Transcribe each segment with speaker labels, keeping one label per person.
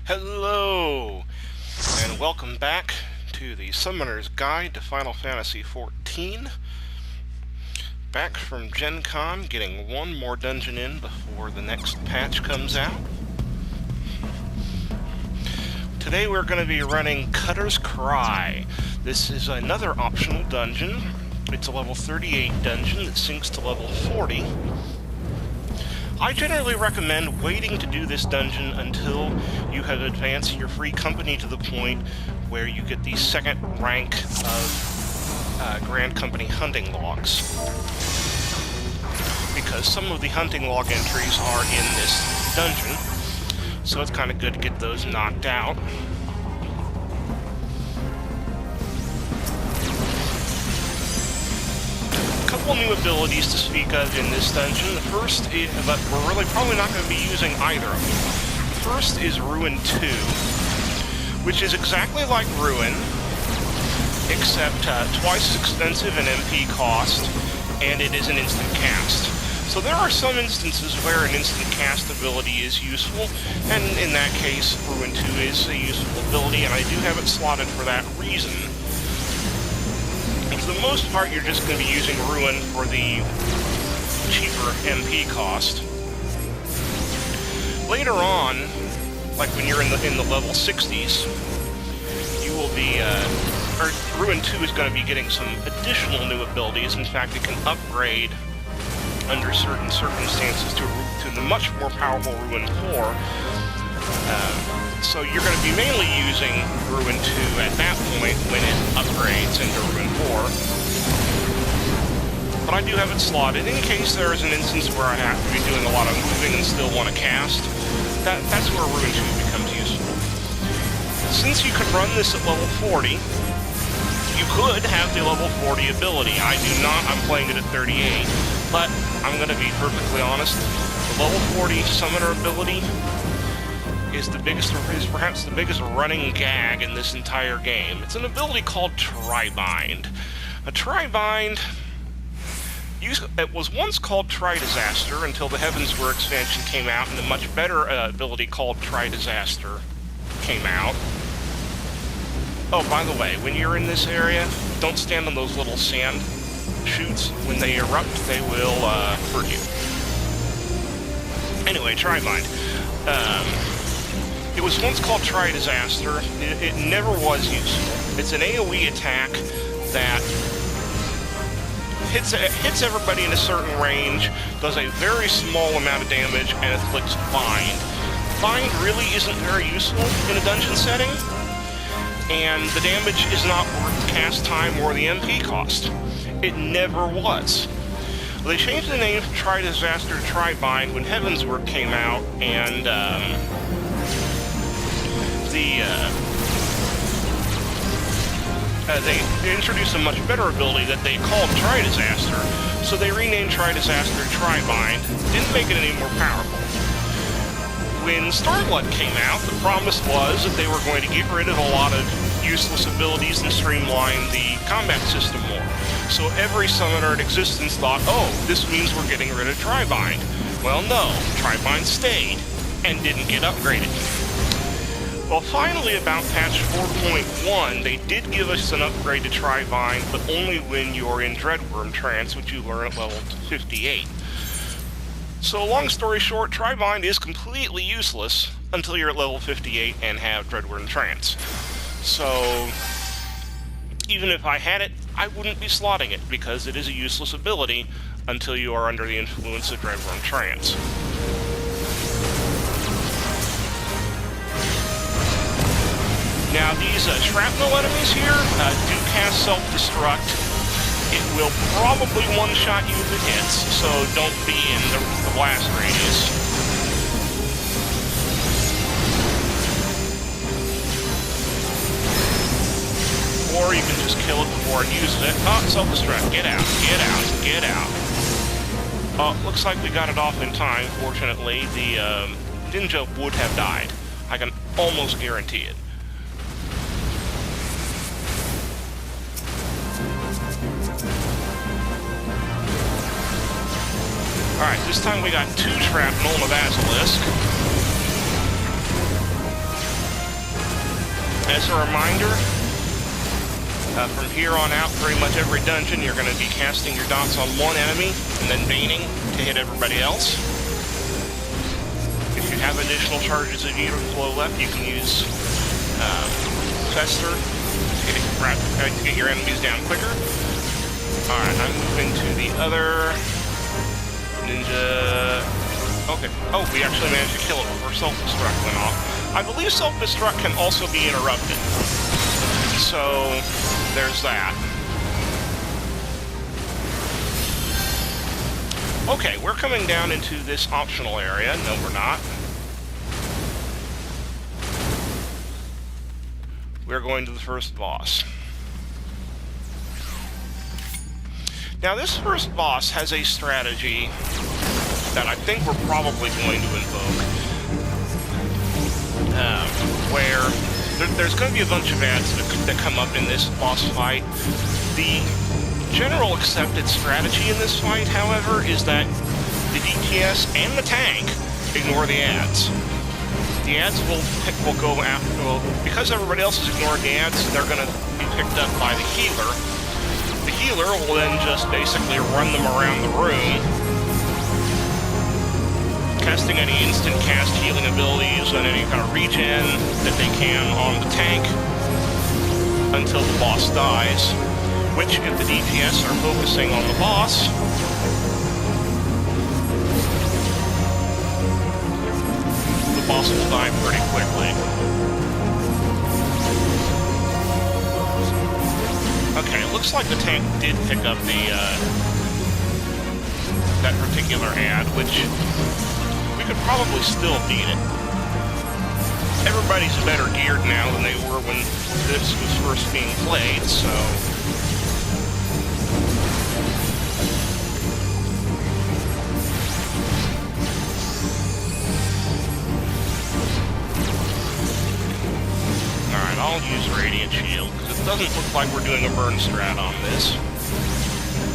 Speaker 1: Hello, and welcome back to the Summoner's Guide to Final Fantasy XIV. Back from Gen Con, getting one more dungeon in before the next patch comes out. Today we're going to be running Cutter's Cry. This is another optional dungeon. It's a level 38 dungeon that sinks to level 40. I generally recommend waiting to do this dungeon until you have advanced your free company to the point where you get the second rank of Grand Company hunting logs. Because some of the hunting log entries are in this dungeon, so it's kind of good to get those knocked out. Couple new abilities to speak of in this dungeon. The first is, but we're really probably not going to be using either of them. The first is Ruin 2, which is exactly like Ruin, except twice as expensive in MP cost, and it is an instant cast. So there are some instances where an instant cast ability is useful, and in that case, Ruin 2 is a useful ability, and I do have it slotted for that reason. For the most part, you're just going to be using Ruin for the cheaper MP cost. Later on, like when you're in the level 60s, you will be, Ruin 2 is going to be getting some additional new abilities. In fact, it can upgrade under certain circumstances to the much more powerful Ruin 4. So you're going to be mainly using Ruin 2 at that point when it upgrades into Ruin 4. But I do have it slotted in case there is an instance where I have to be doing a lot of moving and still want to cast. That's where Ruin 2 becomes useful. Since you can run this at level 40, you could have the level 40 ability. I do not. I'm playing it at 38. But I'm going to be perfectly honest. The level 40 summoner ability is perhaps the biggest running gag in this entire game. It's an ability called Tribind. A Tribind, it was once called Tri-Disaster until the Heavensward expansion came out, and a much better ability called Tri-Disaster came out. Oh, by the way, when you're in this area, don't stand on those little sand chutes. When they erupt, they will hurt you. Anyway, Tribind. It was once called Tri-Disaster. It never was useful. It's an AoE attack that hits everybody in a certain range, does a very small amount of damage, and inflicts Bind. Bind really isn't very useful in a dungeon setting, and the damage is not worth the cast time or the MP cost. It never was. They changed the name from Tri-Disaster to Tribind when Heavensward came out, and they introduced a much better ability that they called Tri-Disaster, so they renamed Tri-Disaster to Tribind. Didn't make it any more powerful. When Stormblood came out, the promise was that they were going to get rid of a lot of useless abilities and streamline the combat system more. So every summoner in existence thought, oh, this means we're getting rid of Tribind. Well, no, Tribind stayed and didn't get upgraded. Well, finally, about patch 4.1, they did give us an upgrade to Tribind, but only when you're in Dreadworm Trance, which you learn at level 58. So, long story short, Tribind is completely useless until you're at level 58 and have Dreadworm Trance. So, even if I had it, I wouldn't be slotting it, because it is a useless ability until you are under the influence of Dreadworm Trance. Now, these shrapnel enemies here do cast self-destruct. It will probably one-shot you if it hits, so don't be in the blast radius. Or you can just kill it before it uses it. Oh, self-destruct. Get out, get out, get out. Oh, looks like we got it off in time, fortunately. The ninja would have died. I can almost guarantee it. Alright, this time we got 2 shrapnel and a basilisk. As a reminder, from here on out, pretty much every dungeon, you're going to be casting your dots on one enemy, and then baiting to hit everybody else. If you have additional charges of Eater Flow left, you can use Fester to get your enemies down quicker. Alright, I'm moving to the other ninja. Okay. Oh, we actually managed to kill it before self-destruct went off. I believe self-destruct can also be interrupted. So, there's that. Okay, we're coming down into this optional area. No, we're not. We're going to the first boss. Now, this first boss has a strategy that I think we're probably going to invoke, where there's going to be a bunch of ads that come up in this boss fight. The general accepted strategy in this fight, however, is that the DPS and the tank ignore the ads. The ads will go after, well, because everybody else is ignoring the ads, they're going to be picked up by the healer. The healer will then just basically run them around the room, casting any instant cast healing abilities and any kind of regen that they can on the tank until the boss dies, which, if the DPS are focusing on the boss, the boss will die pretty quickly. Okay, it looks like the tank did pick up the, that particular ad, which we could probably still beat it. Everybody's better geared now than they were when this was first being played, so... Alright, I'll use Radiant Shield, because it doesn't look like we're doing a burn strat on this.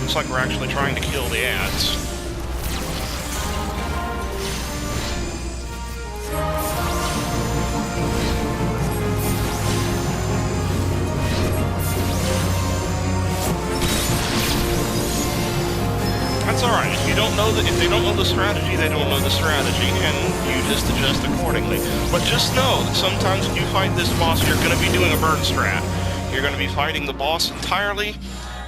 Speaker 1: Looks like we're actually trying to kill the ads. That's alright. If they don't know the strategy, they don't know the strategy, and you just adjust accordingly. But just know that sometimes when you fight this boss, you're going to be doing a burn strat. You're going to be fighting the boss entirely,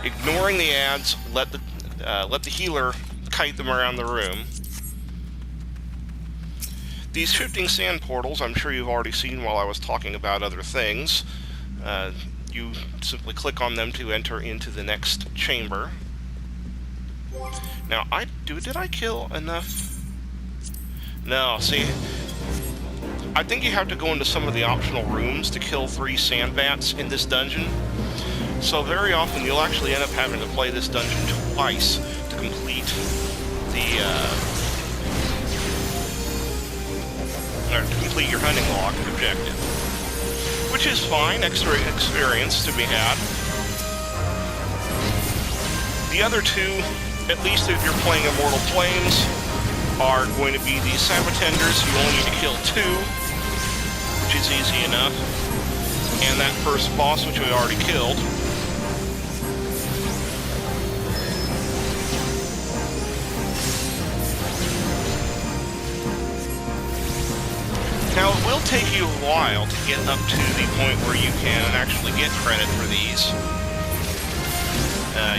Speaker 1: ignoring the ads, let the healer kite them around the room. These shifting sand portals, I'm sure you've already seen while I was talking about other things. You simply click on them to enter into the next chamber. Now, did I kill enough? No, see, I think you have to go into some of the optional rooms to kill 3 sand bats in this dungeon. So very often you'll actually end up having to play this dungeon twice to complete the, or to complete your hunting log objective. Which is fine, extra experience to be had. The other 2, at least if you're playing Immortal Flames, are going to be the Sabotenders. You only need to kill 2, which is easy enough. And that first boss, which we already killed. Now, it will take you a while to get up to the point where you can actually get credit for these.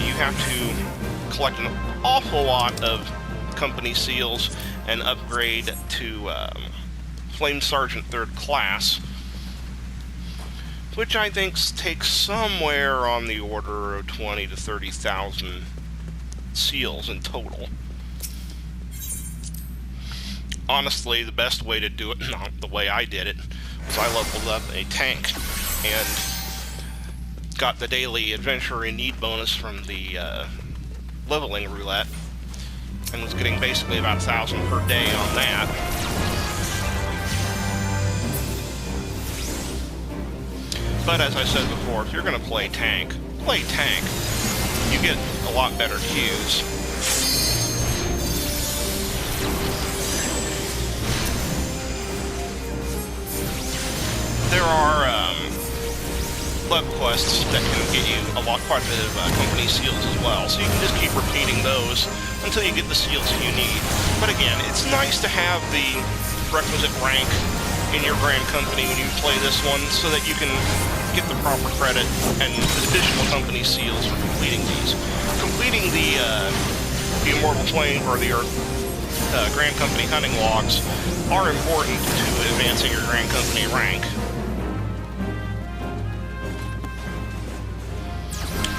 Speaker 1: You have to collect an awful lot of company seals and upgrade to Flame Sergeant 3rd class, which I think takes somewhere on the order of 20 to 30,000 seals in total. Honestly, the best way to do it, not the way I did it, was I leveled up a tank and got the daily adventure in need bonus from the leveling roulette, and was getting basically about 1,000 per day on that. But as I said before, if you're going to play tank, you get a lot better queues. There are web quests that can get you quite a bit of company seals as well. So you can just keep repeating those until you get the seals that you need. But again, it's nice to have the requisite rank in your Grand Company when you play this one, so that you can get the proper credit and additional company seals for completing these. Completing the Immortal Flame or the Grand Company hunting logs are important to advancing your Grand Company rank.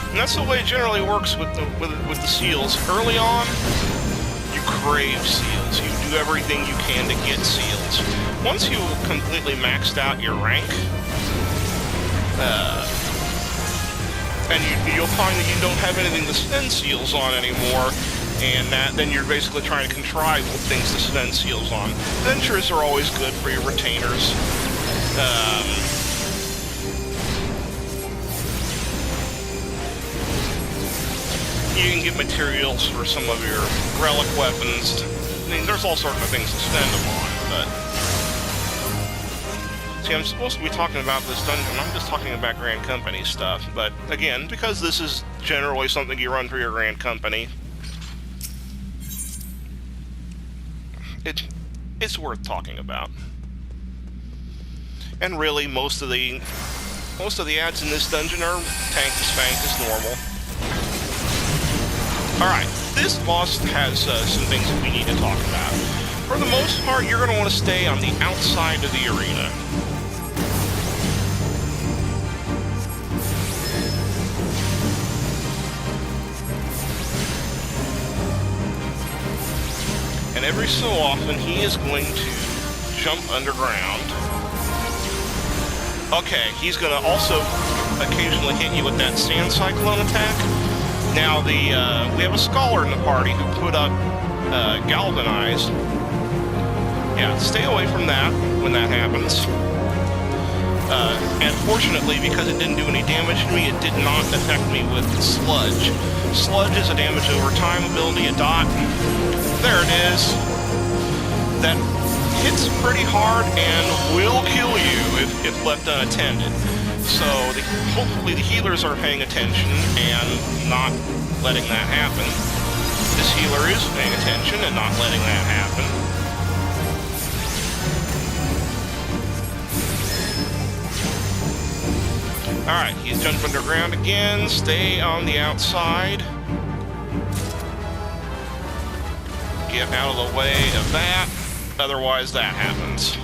Speaker 1: And that's the way it generally works with the seals. Early on, you crave seals. You do everything you can to get seals. Once you completely maxed out your rank, and you'll find that you don't have anything to spend seals on anymore, and then you're basically trying to contrive things to spend seals on. Ventures are always good for your retainers. You can get materials for some of your relic weapons. I mean, there's all sorts of things to spend them on, but... See, I'm supposed to be talking about this dungeon, I'm just talking about Grand Company stuff, but again, because this is generally something you run for your Grand Company, it's worth talking about. And really, most of the ads in this dungeon are tank to spank as normal. Alright, this boss has some things that we need to talk about. For the most part, you're going to want to stay on the outside of the arena. And every so often, he is going to jump underground. Okay, he's going to also occasionally hit you with that sand cyclone attack. Now, we have a scholar in the party who put up galvanize. Yeah, stay away from that when that happens. And fortunately, because it didn't do any damage to me, it did not affect me with sludge. Sludge is a damage over time ability, a dot. There it is. That hits pretty hard and will kill you if left unattended. So hopefully the healers are paying attention and not letting that happen. This healer is paying attention and not letting that happen. Alright, he's jumped underground again. Stay on the outside. Get out of the way of that. Otherwise, that happens.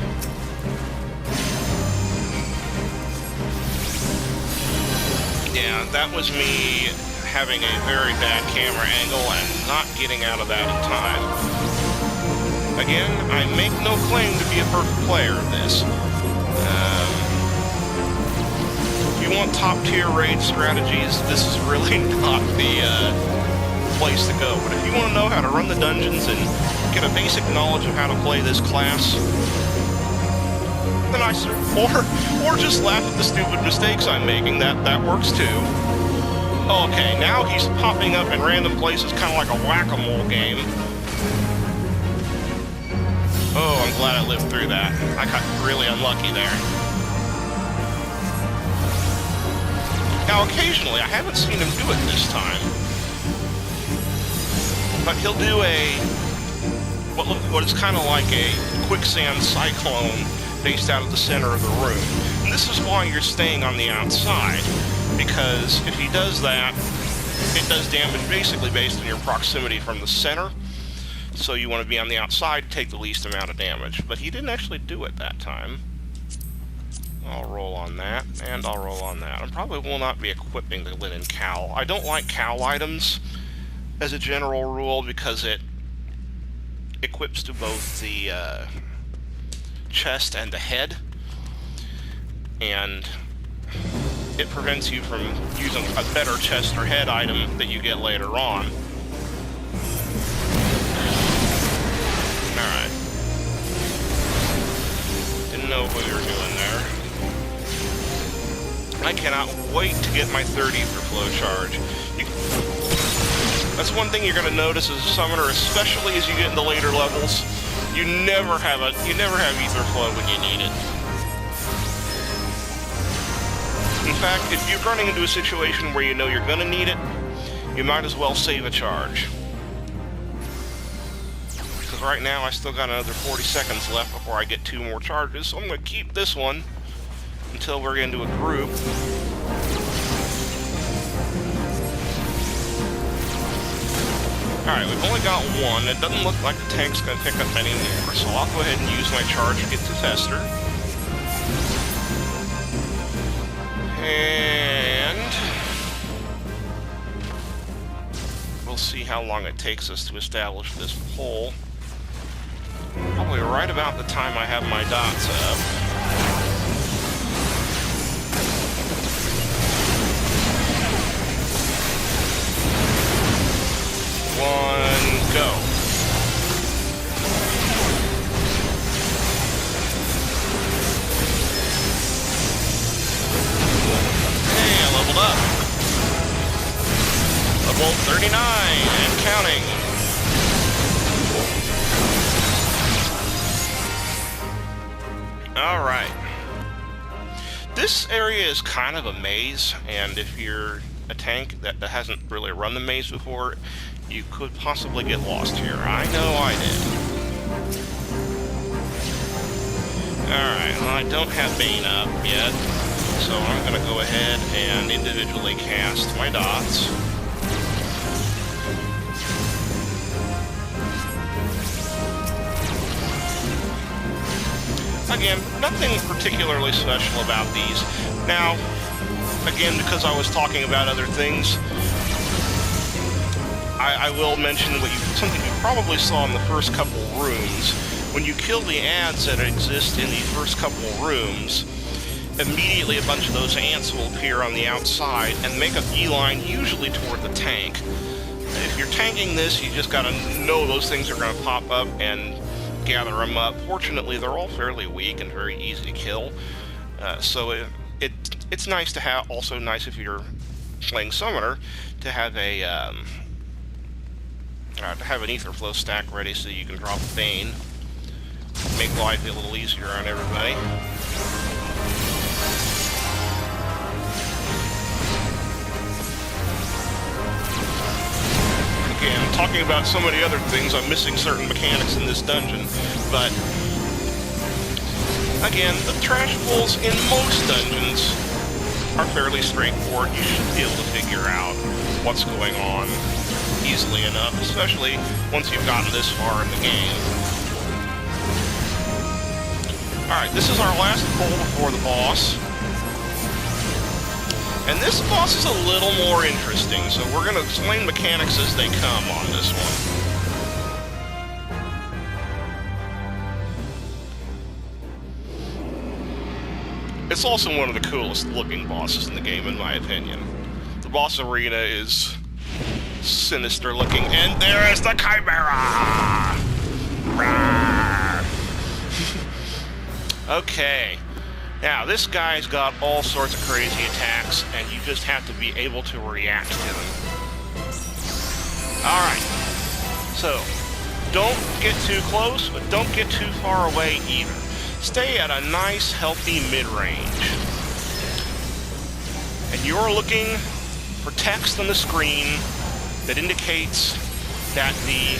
Speaker 1: Yeah, that was me having a very bad camera angle and not getting out of that in time. Again, I make no claim to be a perfect player of this. If you want top-tier raid strategies, this is really not the place to go. But if you want to know how to run the dungeons and get a basic knowledge of how to play this class, then or just laugh at the stupid mistakes I'm making, that works too. Okay, now he's popping up in random places, kind of like a whack-a-mole game. Oh, I'm glad I lived through that. I got really unlucky there. Now, occasionally, I haven't seen him do it this time, but he'll do what is kind of like a quicksand cyclone based out of the center of the room. And this is why you're staying on the outside, because if he does that, it does damage basically based on your proximity from the center. So you want to be on the outside to take the least amount of damage. But he didn't actually do it that time. I'll roll on that, and I'll roll on that. I probably will not be equipping the linen cowl. I don't like cowl items as a general rule because it equips to both the chest and the head, and it prevents you from using a better chest or head item that you get later on. Alright. Didn't know what we were doing there. I cannot wait to get my third ether flow charge. That's one thing you're going to notice as a summoner, especially as you get into later levels. You never have ether flow when you need it. In fact, if you're running into a situation where you know you're going to need it, you might as well save a charge. Because right now I still got another 40 seconds left before I get 2 more charges, so I'm going to keep this one until we're into a group. Alright, we've only got 1. It doesn't look like the tank's going to pick up any more, so I'll go ahead and use my charge to get to Tester. And we'll see how long it takes us to establish this pole. Probably right about the time I have my dots up. 1, go. Hey, I leveled up. Level 39 and counting. Alright. This area is kind of a maze, and if you're a tank that hasn't really run the maze before, you could possibly get lost here. I know I did. Alright, well, I don't have Bane up yet, so I'm going to go ahead and individually cast my dots. Again, nothing particularly special about these. Now, again, because I was talking about other things, I will mention something you probably saw in the first couple rooms. When you kill the ants that exist in the first couple rooms, immediately a bunch of those ants will appear on the outside and make a beeline, usually toward the tank. If you're tanking this, you just gotta know those things are gonna pop up and gather them up. Fortunately, they're all fairly weak and very easy to kill, so it's nice to have. Also nice if you're playing Summoner to have an ether flow stack ready so you can drop a Bane. Make life a little easier on everybody. Again, talking about so many other things, I'm missing certain mechanics in this dungeon, but again, the trash pulls in most dungeons are fairly straightforward. You should be able to figure out what's going on easily enough, especially once you've gotten this far in the game. Alright, this is our last pull before the boss. And this boss is a little more interesting, so we're going to explain mechanics as they come on this one. It's also one of the coolest looking bosses in the game, in my opinion. The boss arena is sinister looking, and there is the chimera! Okay, now this guy's got all sorts of crazy attacks, and you just have to be able to react to them. Alright, so don't get too close, but don't get too far away either. Stay at a nice, healthy mid-range. And you're looking for text on the screen that indicates that the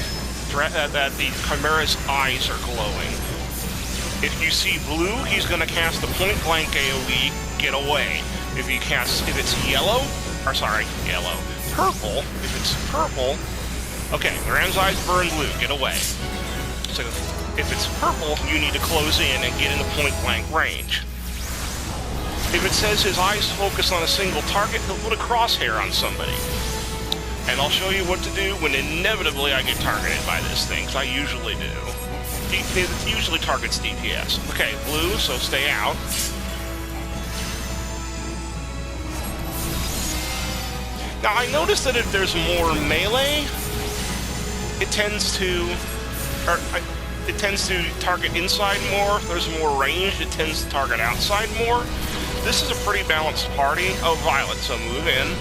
Speaker 1: chimera's eyes are glowing. If you see blue, he's going to cast a point-blank AoE, get away. If it's purple, if it's purple, okay, the ram's eyes burn blue, get away. So if it's purple, you need to close in and get into point-blank range. If it says his eyes focus on a single target, he'll put a crosshair on somebody. And I'll show you what to do when inevitably I get targeted by this thing, because I usually do. It usually targets DPS. Okay, blue, so stay out. Now, I noticed that if there's more melee, it tends to target inside more. If there's more range, it tends to target outside more. This is a pretty balanced party. Oh, Violet, so move in.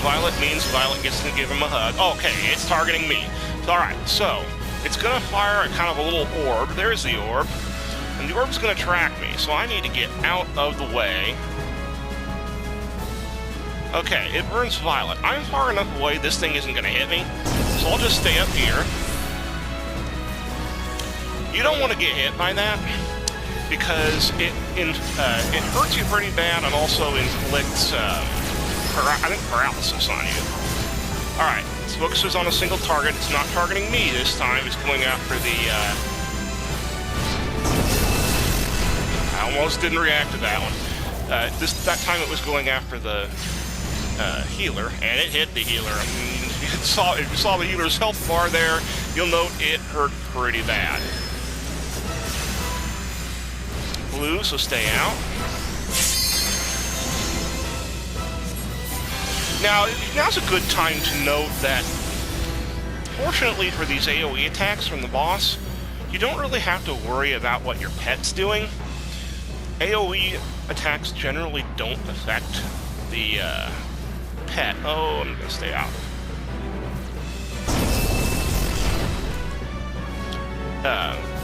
Speaker 1: Violet means Violet gets to give him a hug. Okay, it's targeting me. Alright, so it's going to fire a kind of a little orb. There's the orb. And the orb's going to track me, so I need to get out of the way. Okay, it burns violet. I'm far enough away, this thing isn't going to hit me, so I'll just stay up here. You don't want to get hit by that, because it hurts you pretty bad and also inflicts, I think, paralysis on you. Alright, this focuses on a single target. It's not targeting me this time. It's going after the, I almost didn't react to that one. That time it was going after the healer, and it hit the healer. I mean, if you saw the healer's health bar there, you'll note it hurt pretty bad. Blue, so stay out. Now's a good time to note that, fortunately for these AoE attacks from the boss, you don't really have to worry about what your pet's doing. AoE attacks generally don't affect the pet. Oh, I'm gonna stay out.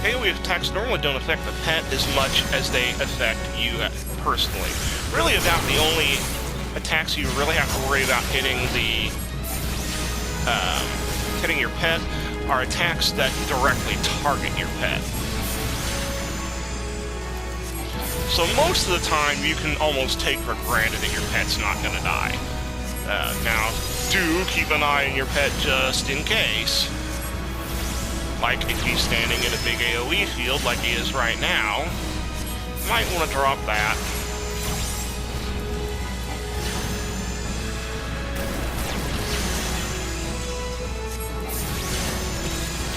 Speaker 1: AoE attacks normally don't affect the pet as much as they affect you personally. Really about the only attacks you really have to worry about hitting your pet are attacks that directly target your pet. So most of the time you can almost take for granted that your pet's not going to die. Now, do keep an eye on your pet just in case. Like if he's standing in a big AoE field like he is right now, you might want to drop that.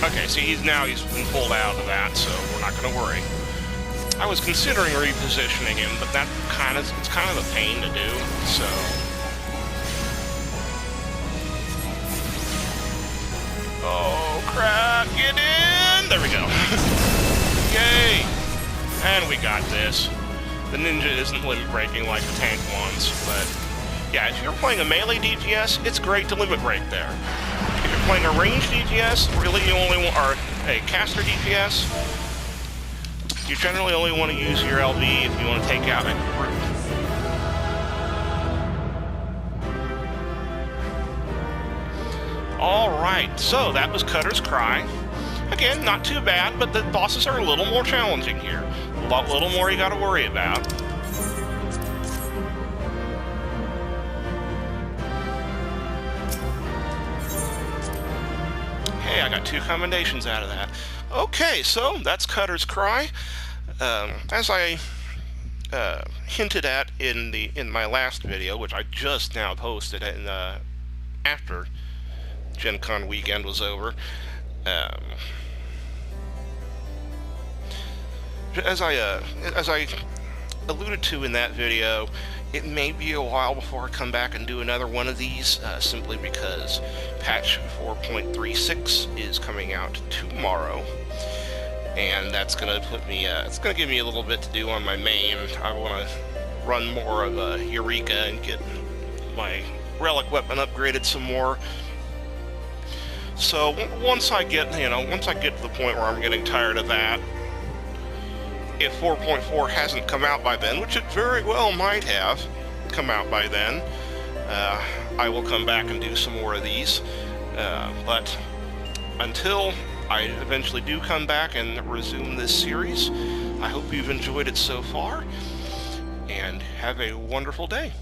Speaker 1: Okay, see, he's been pulled out of that, so we're not going to worry. I was considering repositioning him, but it's kind of a pain to do, so... Oh, crap! Get in! There we go. Yay! And we got this. The ninja isn't limit breaking like the tank ones, but... Yeah, if you're playing a melee DPS, it's great to limit break there. If you're playing a ranged DPS, really you only want... or a caster DPS, you generally only want to use your LB if you want to take out a group. Alright, so that was Cutter's Cry. Again, not too bad, but the bosses are a little more challenging here. A little more you gotta worry about. Hey, I got 2 commendations out of that. Okay, so that's Cutter's Cry. As I hinted at in my last video, which I just now posted after Gen Con weekend was over, as I alluded to in that video, it may be a while before I come back and do another one of these, simply because patch 4.36 is coming out tomorrow. And that's going to put me, it's going to give me a little bit to do on my main. I want to run more of a Eureka and get my relic weapon upgraded some more. So once I get to the point where I'm getting tired of that, if 4.4 hasn't come out by then, which it very well might have come out by then, I will come back and do some more of these. But until I eventually do come back and resume this series, I hope you've enjoyed it so far, and have a wonderful day.